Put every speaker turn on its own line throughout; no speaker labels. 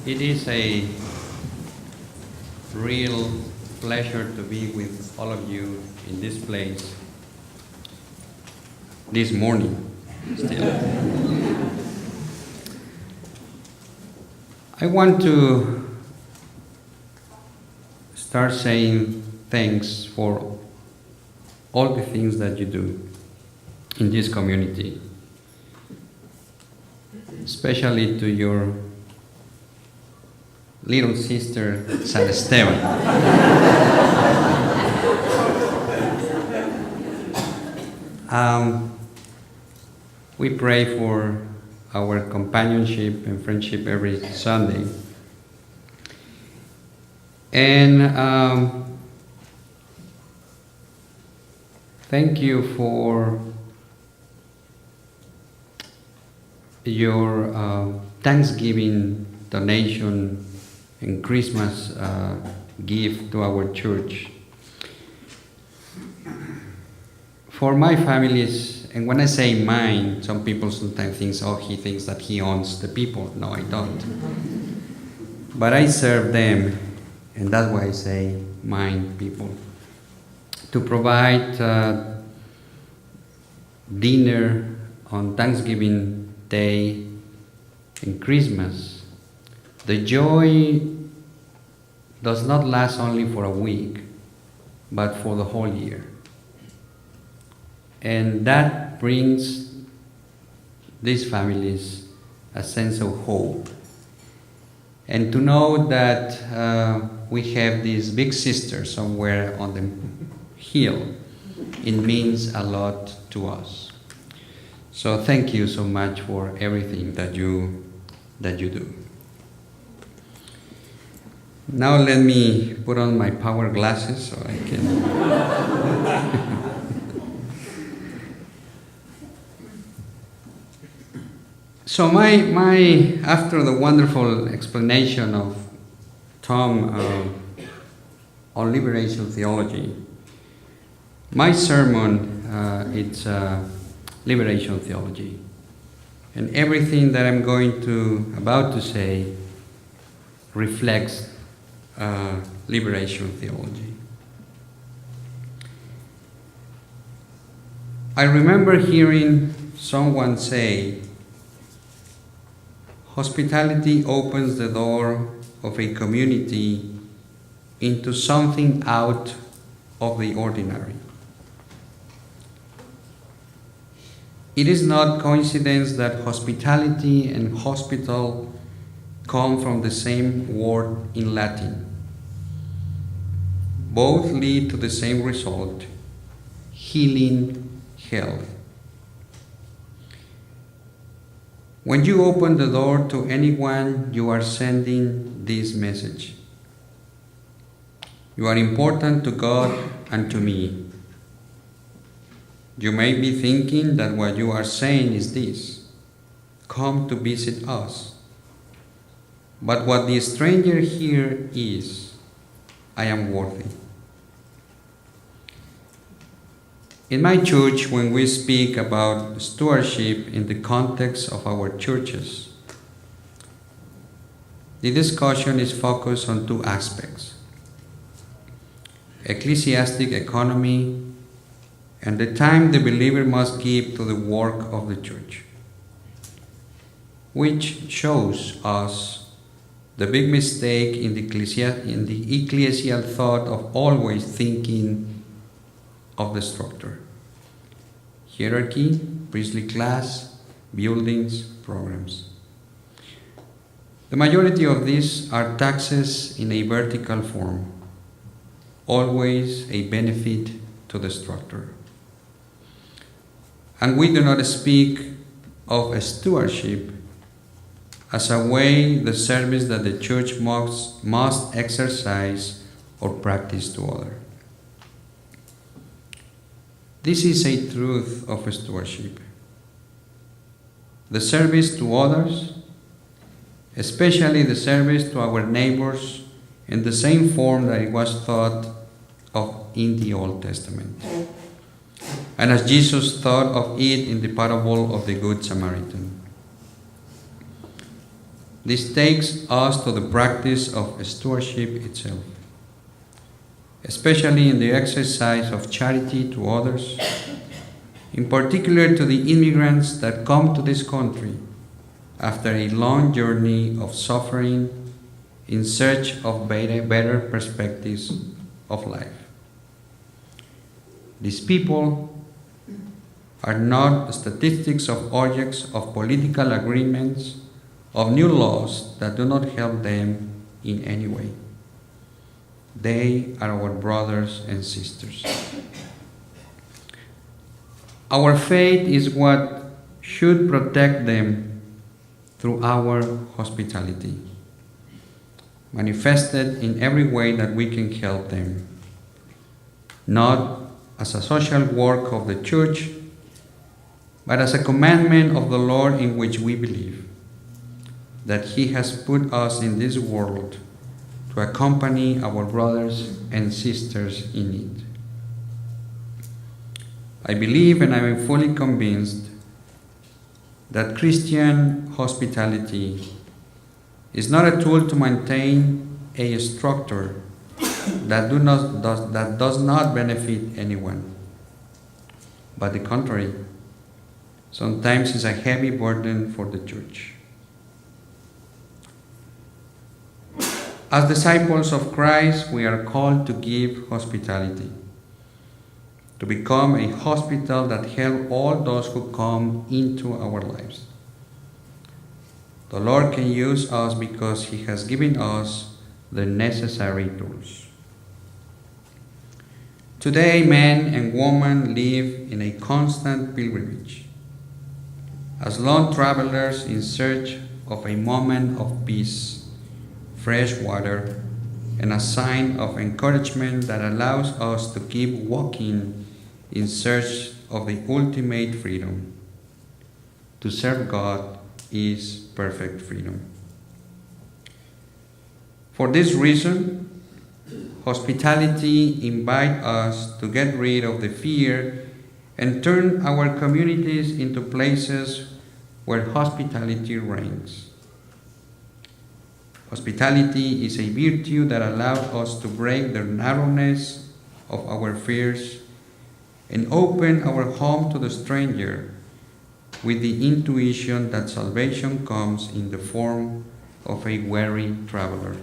It is a real pleasure to be with all of you in this place this morning still. I want to start saying thanks for all the things that you do in this community, especially to your little sister, San Esteban. We pray for our companionship and friendship every Sunday. And thank you for your Thanksgiving donation and Christmas gift to our church. For my families, and when I say mine, some people sometimes think, oh, he thinks that he owns the people. No, I don't. But I serve them, and that's why I say mine people. To provide dinner on Thanksgiving Day and Christmas. The joy does not last only for a week, but for the whole year. And that brings these families a sense of hope. And to know that we have this big sister somewhere on the hill, it means a lot to us. So thank you so much for everything that you do. Now let me put on my power glasses so I can. So my after the wonderful explanation of Tom on liberation theology, my sermon it's liberation theology, and everything that I'm about to say reflects liberation theology. I remember hearing someone say, hospitality opens the door of a community into something out of the ordinary. It is not coincidence that hospitality and hospital come from the same word in Latin. Both lead to the same result: healing, health. When you open the door to anyone, you are sending this message. You are important to God and to me. You may be thinking that what you are saying is this: come to visit us. But what the stranger here is, I am worthy. In my church, when we speak about stewardship in the context of our churches, the discussion is focused on two aspects: ecclesiastic economy and the time the believer must give to the work of the church, which shows us the big mistake in the ecclesial thought of always thinking of the structure: hierarchy, priestly class, buildings, programs. The majority of these are taxes in a vertical form, always a benefit to the structure. And we do not speak of a stewardship as a way the service that the church must exercise or practice to others. This is a truth of stewardship. The service to others, especially the service to our neighbors, in the same form that it was thought of in the Old Testament, and as Jesus thought of it in the parable of the Good Samaritan. This takes us to the practice of stewardship itself, especially in the exercise of charity to others, in particular to the immigrants that come to this country after a long journey of suffering in search of better perspectives of life. These people are not statistics of objects of political agreements, of new laws that do not help them in any way. They are our brothers and sisters. Our faith is what should protect them through our hospitality, manifested in every way that we can help them, not as a social work of the church, but as a commandment of the Lord in which we believe, that He has put us in this world to accompany our brothers and sisters in need. I believe and I am fully convinced that Christian hospitality is not a tool to maintain a structure that does not benefit anyone, but the contrary, sometimes is a heavy burden for the church. As disciples of Christ, we are called to give hospitality, to become a hospital that helps all those who come into our lives. The Lord can use us because He has given us the necessary tools. Today, men and women live in a constant pilgrimage, as lone travelers in search of a moment of peace, fresh water, and a sign of encouragement that allows us to keep walking in search of the ultimate freedom. To serve God is perfect freedom. For this reason, hospitality invites us to get rid of the fear and turn our communities into places where hospitality reigns. Hospitality is a virtue that allows us to break the narrowness of our fears and open our home to the stranger with the intuition that salvation comes in the form of a weary traveler.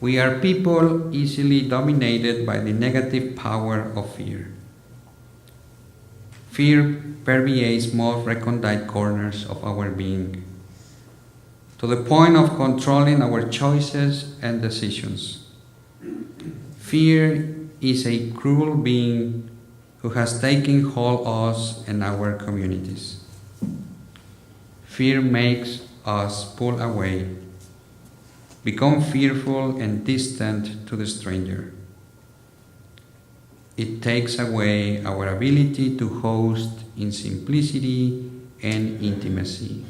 We are people easily dominated by the negative power of fear. Fear permeates most recondite corners of our being, to the point of controlling our choices and decisions. Fear is a cruel being who has taken hold of us and our communities. Fear makes us pull away, become fearful and distant to the stranger. It takes away our ability to host in simplicity and intimacy.